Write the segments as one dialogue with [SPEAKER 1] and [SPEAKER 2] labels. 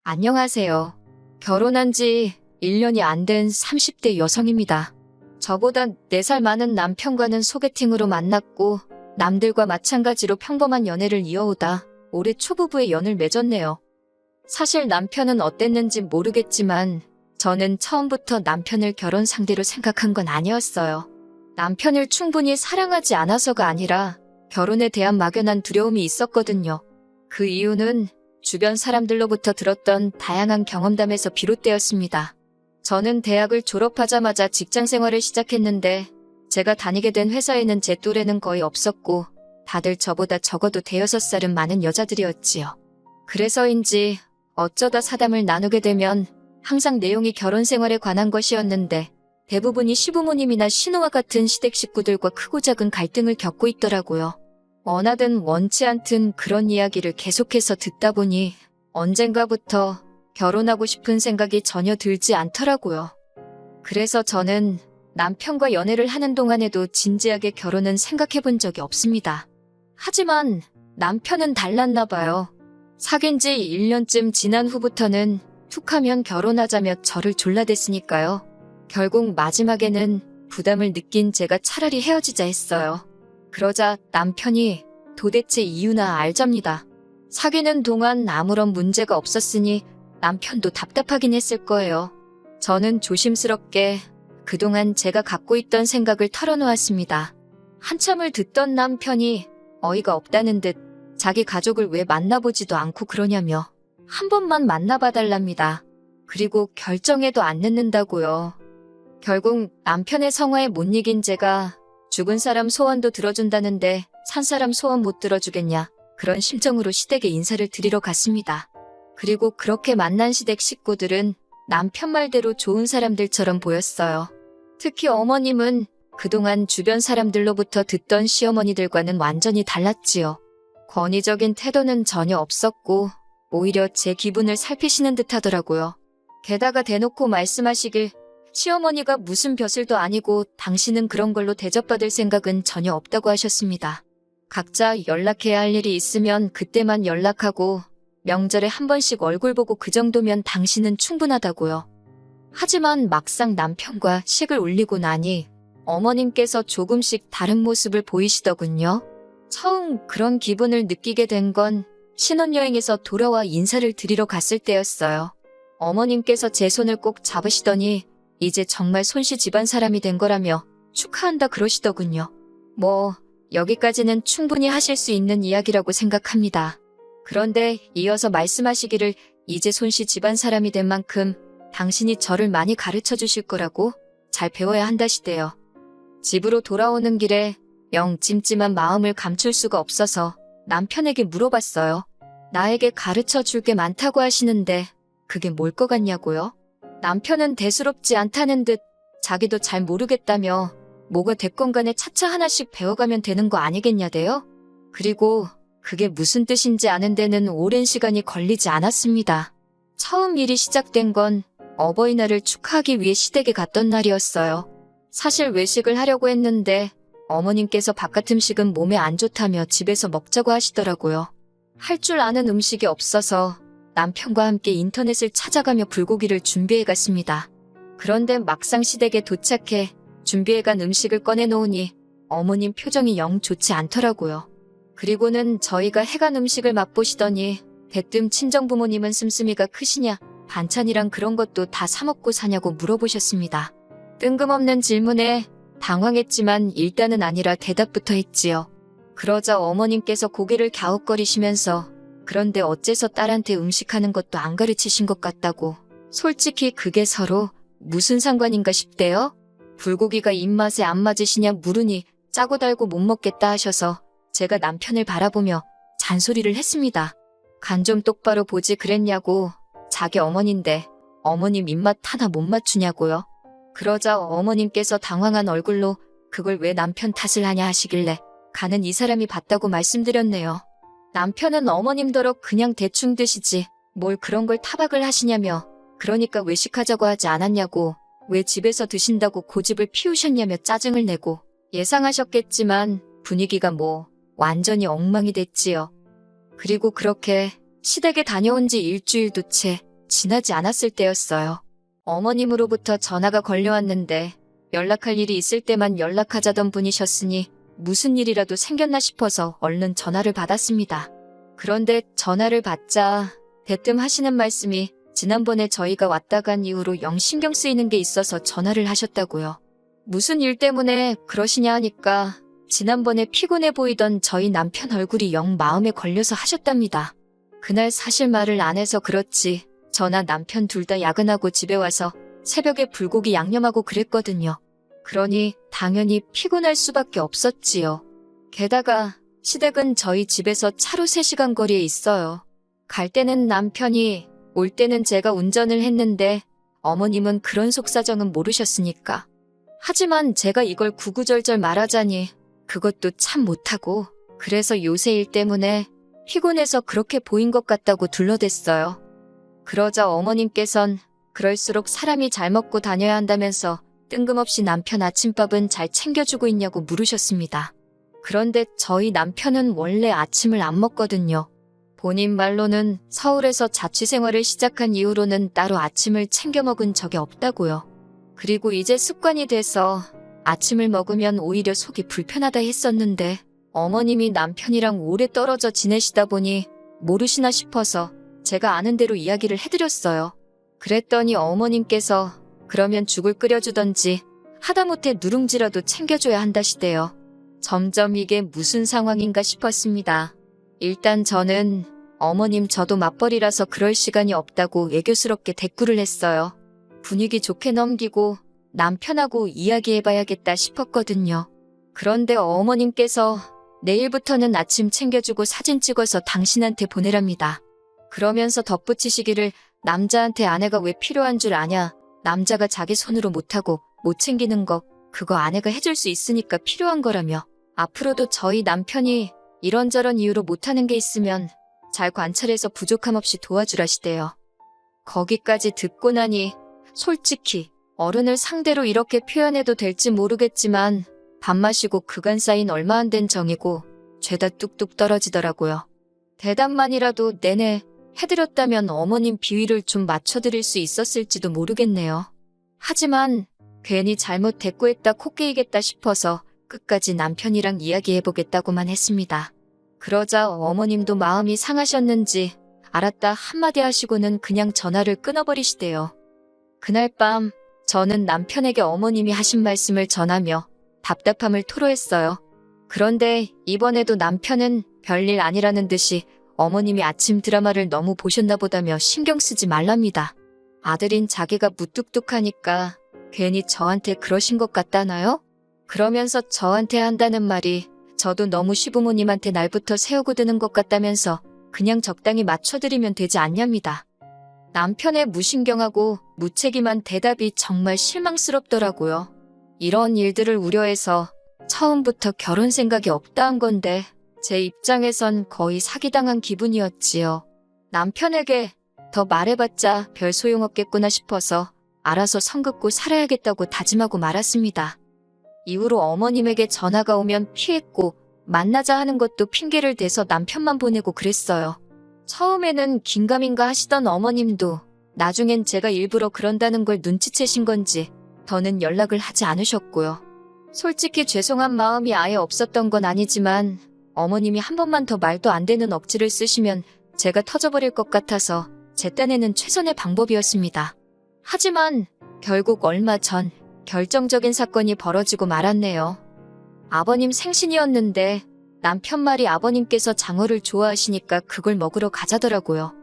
[SPEAKER 1] 안녕하세요. 결혼한 지 1년이 안 된 30대 여성입니다. 저보다 4살 많은 남편과는 소개팅으로 만났고 남들과 마찬가지로 평범한 연애를 이어오다 올해 초부부의 연을 맺었네요. 사실 남편은 어땠는지 모르겠지만 저는 처음부터 남편을 결혼 상대로 생각한 건 아니었어요. 남편을 충분히 사랑하지 않아서가 아니라 결혼에 대한 막연한 두려움이 있었거든요. 그 이유는 주변 사람들로부터 들었던 다양한 경험담에서 비롯되었습니다. 저는 대학을 졸업하자마자 직장 생활을 시작했는데 제가 다니게 된 회사에는 제 또래는 거의 없었고 다들 저보다 적어도 5살은 많은 여자들이었지요. 그래서인지 어쩌다 사담을 나누게 되면 항상 내용이 결혼 생활에 관한 것이었는데 대부분이 시부모님이나 신우와 같은 시댁 식구들과 크고 작은 갈등을 겪고 있더라고요. 원하든 원치 않든 그런 이야기를 계속해서 듣다 보니 언젠가부터 결혼하고 싶은 생각이 전혀 들지 않더라고요. 그래서 저는 남편과 연애를 하는 동안에도 진지하게 결혼은 생각해 본 적이 없습니다. 하지만 남편은 달랐나 봐요. 사귄 지 1년쯤 지난 후부터는 툭하면 결혼하자며 저를 졸라댔으니까요. 결국 마지막에는 부담을 느낀 제가 차라리 헤어지자 했어요. 그러자 남편이 도대체 이유나 알잡니다. 사귀는 동안 아무런 문제가 없었으니 남편도 답답하긴 했을 거예요. 저는 조심스럽게 그동안 제가 갖고 있던 생각을 털어놓았습니다. 한참을 듣던 남편이 어이가 없다는 듯 자기 가족을 왜 만나보지도 않고 그러냐며 한 번만 만나봐달랍니다. 그리고 결정해도 안 늦는다고요. 결국 남편의 성화에 못 이긴 제가 죽은 사람 소원도 들어준다는데 산 사람 소원 못 들어주겠냐 그런 심정으로 시댁에 인사를 드리러 갔습니다. 그리고 그렇게 만난 시댁 식구들은 남편 말대로 좋은 사람들처럼 보였어요. 특히 어머님은 그동안 주변 사람들로부터 듣던 시어머니들과는 완전히 달랐지요. 권위적인 태도는 전혀 없었고 오히려 제 기분을 살피시는 듯 하더라고요. 게다가 대놓고 말씀하시길 시어머니가 무슨 벼슬도 아니고 당신은 그런 걸로 대접받을 생각은 전혀 없다고 하셨습니다. 각자 연락해야 할 일이 있으면 그때만 연락하고 명절에 한 번씩 얼굴 보고 그 정도면 당신은 충분하다고요. 하지만 막상 남편과 식을 올리고 나니 어머님께서 조금씩 다른 모습을 보이시더군요. 처음 그런 기분을 느끼게 된 건 신혼여행에서 돌아와 인사를 드리러 갔을 때였어요. 어머님께서 제 손을 꼭 잡으시더니 이제 정말 손씨 집안 사람이 된 거라며 축하한다 그러시더군요. 여기까지는 충분히 하실 수 있는 이야기라고 생각합니다. 그런데 이어서 말씀하시기를 이제 손씨 집안 사람이 된 만큼 당신이 저를 많이 가르쳐 주실 거라고 잘 배워야 한다시대요. 집으로 돌아오는 길에 영 찜찜한 마음을 감출 수가 없어서 남편에게 물어봤어요. 나에게 가르쳐 줄 게 많다고 하시는데 그게 뭘 것 같냐고요? 남편은 대수롭지 않다는 듯 자기도 잘 모르겠다며 뭐가 됐건 간에 차차 하나씩 배워가면 되는 거 아니겠냐대요? 그리고 그게 무슨 뜻인지 아는 데는 오랜 시간이 걸리지 않았습니다. 처음 일이 시작된 건 어버이날을 축하하기 위해 시댁에 갔던 날이었어요. 사실 외식을 하려고 했는데 어머님께서 바깥 음식은 몸에 안 좋다며 집에서 먹자고 하시더라고요. 할 줄 아는 음식이 없어서 남편과 함께 인터넷을 찾아가며 불고기를 준비해 갔습니다. 그런데 막상 시댁에 도착해 준비해간 음식을 꺼내놓으니 어머님 표정이 영 좋지 않더라고요. 그리고는 저희가 해간 음식을 맛보시더니 대뜸 친정부모님은 씀씀이가 크시냐 반찬이랑 그런 것도 다 사먹고 사냐고 물어보셨습니다. 뜬금없는 질문에 당황했지만 일단은 아니라 대답부터 했지요. 그러자 어머님께서 고개를 갸웃거리시면서 그런데 어째서 딸한테 음식하는 것도 안 가르치신 것 같다고. 솔직히 그게 서로 무슨 상관인가 싶대요. 불고기가 입맛에 안 맞으시냐 물으니 짜고 달고 못 먹겠다 하셔서 제가 남편을 바라보며 잔소리를 했습니다. 간 좀 똑바로 보지 그랬냐고. 자기 어머니인데 어머님 입맛 하나 못 맞추냐고요. 그러자 어머님께서 당황한 얼굴로 그걸 왜 남편 탓을 하냐 하시길래 간은 이 사람이 봤다고 말씀드렸네요. 남편은 어머님더러 그냥 대충 드시지 뭘 그런 걸 타박을 하시냐며 그러니까 외식하자고 하지 않았냐고 왜 집에서 드신다고 고집을 피우셨냐며 짜증을 내고 예상하셨겠지만 분위기가 완전히 엉망이 됐지요. 그리고 그렇게 시댁에 다녀온 지 일주일도 채 지나지 않았을 때였어요. 어머님으로부터 전화가 걸려왔는데 연락할 일이 있을 때만 연락하자던 분이셨으니 무슨 일이라도 생겼나 싶어서 얼른 전화를 받았습니다. 그런데 전화를 받자 대뜸 하시는 말씀이 지난번에 저희가 왔다 간 이후로 영 신경 쓰이는 게 있어서 전화를 하셨다고요. 무슨 일 때문에 그러시냐 하니까 지난번에 피곤해 보이던 저희 남편 얼굴이 영 마음에 걸려서 하셨답니다. 그날 사실 말을 안 해서 그렇지 저나 남편 둘 다 야근하고 집에 와서 새벽에 불고기 양념하고 그랬거든요. 그러니 당연히 피곤할 수밖에 없었지요. 게다가 시댁은 저희 집에서 차로 3시간 거리에 있어요. 갈 때는 남편이, 올 때는 제가 운전을 했는데 어머님은 그런 속사정은 모르셨으니까. 하지만 제가 이걸 구구절절 말하자니 그것도 참 못하고 그래서 요새 일 때문에 피곤해서 그렇게 보인 것 같다고 둘러댔어요. 그러자 어머님께선 그럴수록 사람이 잘 먹고 다녀야 한다면서 뜬금없이 남편 아침밥은 잘 챙겨주고 있냐고 물으셨습니다. 그런데 저희 남편은 원래 아침을 안 먹거든요. 본인 말로는 서울에서 자취생활을 시작한 이후로는 따로 아침을 챙겨 먹은 적이 없다고요. 그리고 이제 습관이 돼서 아침을 먹으면 오히려 속이 불편하다 했었는데 어머님이 남편이랑 오래 떨어져 지내시다 보니 모르시나 싶어서 제가 아는 대로 이야기를 해드렸어요. 그랬더니 어머님께서 그러면 죽을 끓여주던지 하다못해 누룽지라도 챙겨줘야 한다시대요. 점점 이게 무슨 상황인가 싶었습니다. 일단 저는 어머님 저도 맞벌이라서 그럴 시간이 없다고 애교스럽게 대꾸를 했어요. 분위기 좋게 넘기고 남편하고 이야기해봐야겠다 싶었거든요. 그런데 어머님께서 내일부터는 아침 챙겨주고 사진 찍어서 당신한테 보내랍니다. 그러면서 덧붙이시기를 남자한테 아내가 왜 필요한 줄 아냐. 남자가 자기 손으로 못하고 못 챙기는 거 그거 아내가 해줄 수 있으니까 필요한 거라며 앞으로도 저희 남편이 이런저런 이유로 못하는 게 있으면 잘 관찰해서 부족함 없이 도와주라시대요. 거기까지 듣고 나니 솔직히 어른을 상대로 이렇게 표현해도 될지 모르겠지만 밥 마시고 그간 쌓인 얼마 안 된 정이고 죄다 뚝뚝 떨어지더라고요. 대답만이라도 내내 해드렸다면 어머님 비위를 좀 맞춰드릴 수 있었을지도 모르겠네요. 하지만 괜히 잘못 대꾸했다 코끼이겠다 싶어서 끝까지 남편이랑 이야기해보겠다고만 했습니다. 그러자 어머님도 마음이 상하셨는지 알았다 한마디 하시고는 그냥 전화를 끊어버리시대요. 그날 밤 저는 남편에게 어머님이 하신 말씀을 전하며 답답함을 토로했어요. 그런데 이번에도 남편은 별일 아니라는 듯이 어머님이 아침 드라마를 너무 보셨나 보다며 신경 쓰지 말랍니다. 아들인 자기가 무뚝뚝하니까 괜히 저한테 그러신 것 같다나요? 그러면서 저한테 한다는 말이 저도 너무 시부모님한테 날부터 세우고 드는 것 같다면서 그냥 적당히 맞춰드리면 되지 않냐입니다. 남편의 무신경하고 무책임한 대답이 정말 실망스럽더라고요. 이런 일들을 우려해서 처음부터 결혼 생각이 없다 한 건데 제 입장에선 거의 사기당한 기분이었지요. 남편에게 더 말해봤자 별 소용없겠구나 싶어서 알아서 성 긋고 살아야겠다고 다짐하고 말았습니다. 이후로 어머님에게 전화가 오면 피했고 만나자 하는 것도 핑계를 대서 남편만 보내고 그랬어요. 처음에는 긴가민가 하시던 어머님도 나중엔 제가 일부러 그런다는 걸 눈치채신 건지 더는 연락을 하지 않으셨고요. 솔직히 죄송한 마음이 아예 없었던 건 아니지만 어머님이 한 번만 더 말도 안 되는 억지를 쓰시면 제가 터져버릴 것 같아서 제 딴에는 최선의 방법이었습니다. 하지만 결국 얼마 전 결정적인 사건이 벌어지고 말았네요. 아버님 생신이었는데 남편 말이 아버님께서 장어를 좋아하시니까 그걸 먹으러 가자더라고요.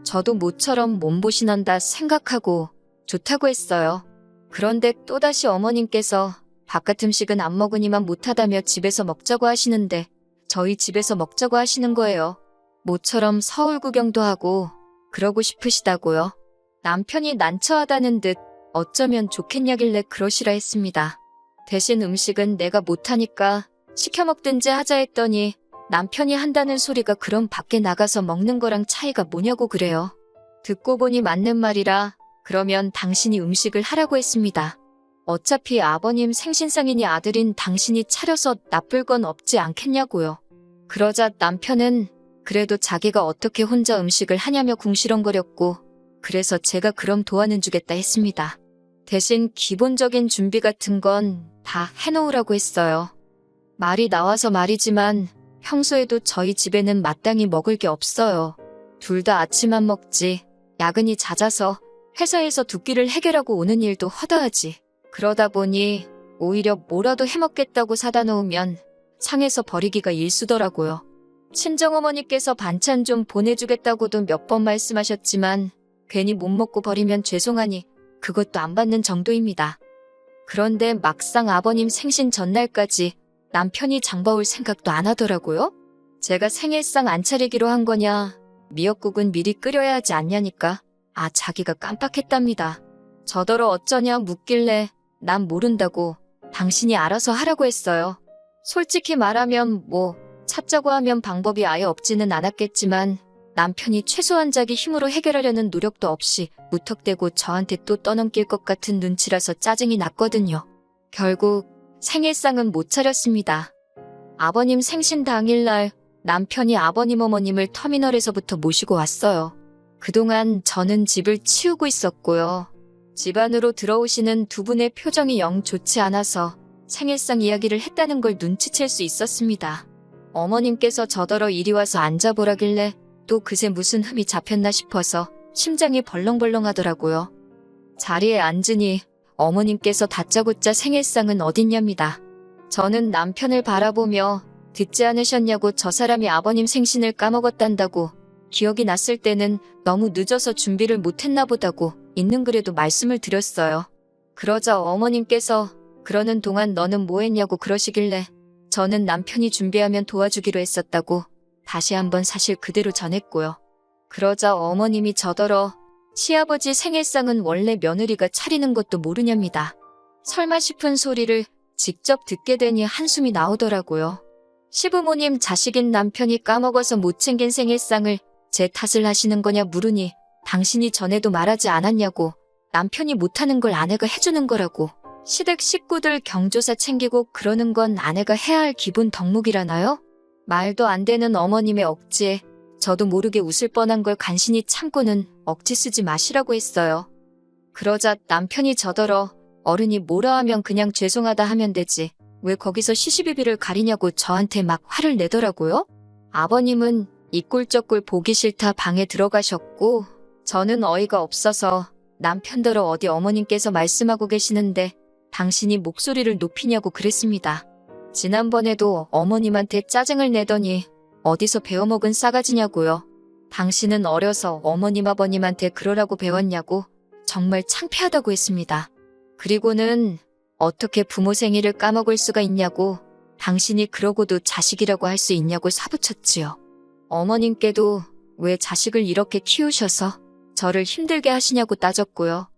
[SPEAKER 1] 저도 모처럼 몸보신한다 생각하고 좋다고 했어요. 그런데 또다시 어머님께서 바깥 음식은 안 먹으니만 못하다며 집에서 먹자고 하시는데 저희 집에서 먹자고 하시는 거예요. 모처럼 서울 구경도 하고 그러고 싶으시다고요. 남편이 난처하다는 듯 어쩌면 좋겠냐길래 그러시라 했습니다. 대신 음식은 내가 못하니까 시켜 먹든지 하자 했더니 남편이 한다는 소리가 그럼 밖에 나가서 먹는 거랑 차이가 뭐냐고 그래요. 듣고 보니 맞는 말이라 그러면 당신이 음식을 하라고 했습니다. 어차피 아버님 생신상이니 아들인 당신이 차려서 나쁠 건 없지 않겠냐고요. 그러자 남편은 그래도 자기가 어떻게 혼자 음식을 하냐며 궁시렁거렸고 그래서 제가 그럼 도와는 주겠다 했습니다. 대신 기본적인 준비 같은 건 다 해놓으라고 했어요. 말이 나와서 말이지만 평소에도 저희 집에는 마땅히 먹을 게 없어요. 둘 다 아침 안 먹지. 야근이 잦아서 회사에서 두 끼를 해결하고 오는 일도 허다하지. 그러다 보니 오히려 뭐라도 해먹겠다고 사다 놓으면 상해서 버리기가 일수더라고요. 친정어머니께서 반찬 좀 보내주겠다고도 몇 번 말씀하셨지만 괜히 못 먹고 버리면 죄송하니 그것도 안 받는 정도입니다. 그런데 막상 아버님 생신 전날까지 남편이 장봐올 생각도 안 하더라고요. 제가 생일상 안 차리기로 한 거냐, 미역국은 미리 끓여야 하지 않냐니까 자기가 깜빡했답니다. 저더러 어쩌냐 묻길래 난 모른다고 당신이 알아서 하라고 했어요. 솔직히 말하면 찾자고 하면 방법이 아예 없지는 않았겠지만 남편이 최소한 자기 힘으로 해결하려는 노력도 없이 무턱대고 저한테 또 떠넘길 것 같은 눈치라서 짜증이 났거든요. 결국 생일상은 못 차렸습니다. 아버님 생신 당일날 남편이 아버님 어머님을 터미널에서부터 모시고 왔어요. 그동안 저는 집을 치우고 있었고요. 집 안으로 들어오시는 두 분의 표정이 영 좋지 않아서 생일상 이야기를 했다는 걸 눈치챌 수 있었습니다. 어머님께서 저더러 이리 와서 앉아보라길래 또 그새 무슨 흠이 잡혔나 싶어서 심장이 벌렁벌렁 하더라고요. 자리에 앉으니 어머님께서 다짜고짜 생일상은 어딨냐입니다. 저는 남편을 바라보며 듣지 않으셨냐고 저 사람이 아버님 생신을 까먹었단다고 기억이 났을 때는 너무 늦어서 준비를 못했나 보다고 있는 그래도 말씀을 드렸어요. 그러자 어머님께서 그러는 동안 너는 뭐 했냐고 그러시길래 저는 남편이 준비하면 도와주기로 했었다고 다시 한번 사실 그대로 전했고요. 그러자 어머님이 저더러 시아버지 생일상은 원래 며느리가 차리는 것도 모르냐입니다. 설마 싶은 소리를 직접 듣게 되니 한숨이 나오더라고요. 시부모님 자식인 남편이 까먹어서 못 챙긴 생일상을 제 탓을 하시는 거냐 물으니 당신이 전에도 말하지 않았냐고 남편이 못하는 걸 아내가 해주는 거라고 시댁 식구들 경조사 챙기고 그러는 건 아내가 해야 할 기본 덕목이라나요? 말도 안 되는 어머님의 억지에 저도 모르게 웃을 뻔한 걸 간신히 참고는 억지 쓰지 마시라고 했어요. 그러자 남편이 저더러 어른이 뭐라 하면 그냥 죄송하다 하면 되지 왜 거기서 시시비비를 가리냐고 저한테 막 화를 내더라고요. 아버님은 이 꼴 저 꼴 보기 싫다 방에 들어가셨고 저는 어이가 없어서 남편더러 어디 어머님께서 말씀하고 계시는데 당신이 목소리를 높이냐고 그랬습니다. 지난번에도 어머님한테 짜증을 내더니 어디서 배워먹은 싸가지냐고요. 당신은 어려서 어머님 아버님한테 그러라고 배웠냐고 정말 창피하다고 했습니다. 그리고는 어떻게 부모 생일을 까먹을 수가 있냐고 당신이 그러고도 자식이라고 할 수 있냐고 사부쳤지요. 어머님께도 왜 자식을 이렇게 키우셔서 저를 힘들게 하시냐고 따졌고요.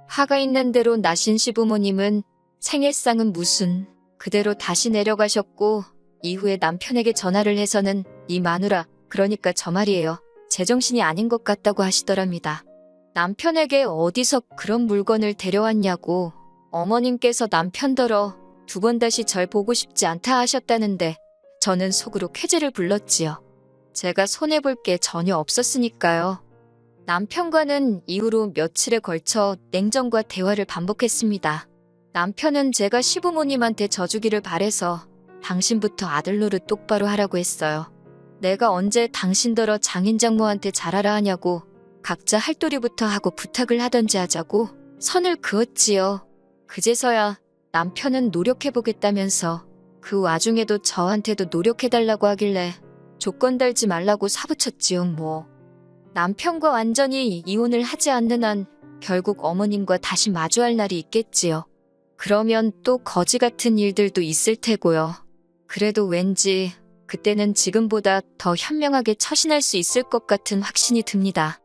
[SPEAKER 1] 화가 있는 대로 나신 시부모님은 생일상은 무슨 그대로 다시 내려가셨고 이후에 남편에게 전화를 해서는 이 마누라 그러니까 저 말이에요. 제정신이 아닌 것 같다고 하시더랍니다. 남편에게 어디서 그런 물건을 데려왔냐고 어머님께서 남편더러 두 번 다시 절 보고 싶지 않다 하셨다는데 저는 속으로 쾌재를 불렀지요. 제가 손해볼 게 전혀 없었으니까요. 남편과는 이후로 며칠에 걸쳐 냉정과 대화를 반복했습니다. 남편은 제가 시부모님한테 져주기를 바래서 당신부터 아들 노릇 똑바로 하라고 했어요. 내가 언제 당신더러 장인장모한테 잘하라 하냐고 각자 할도리부터 하고 부탁을 하던지 하자고 선을 그었지요. 그제서야 남편은 노력해보겠다면서 그 와중에도 저한테도 노력해달라고 하길래 조건 달지 말라고 사부쳤지요 뭐. 남편과 완전히 이혼을 하지 않는 한 결국 어머님과 다시 마주할 날이 있겠지요. 그러면 또 거지 같은 일들도 있을 테고요. 그래도 왠지 그때는 지금보다 더 현명하게 처신할 수 있을 것 같은 확신이 듭니다.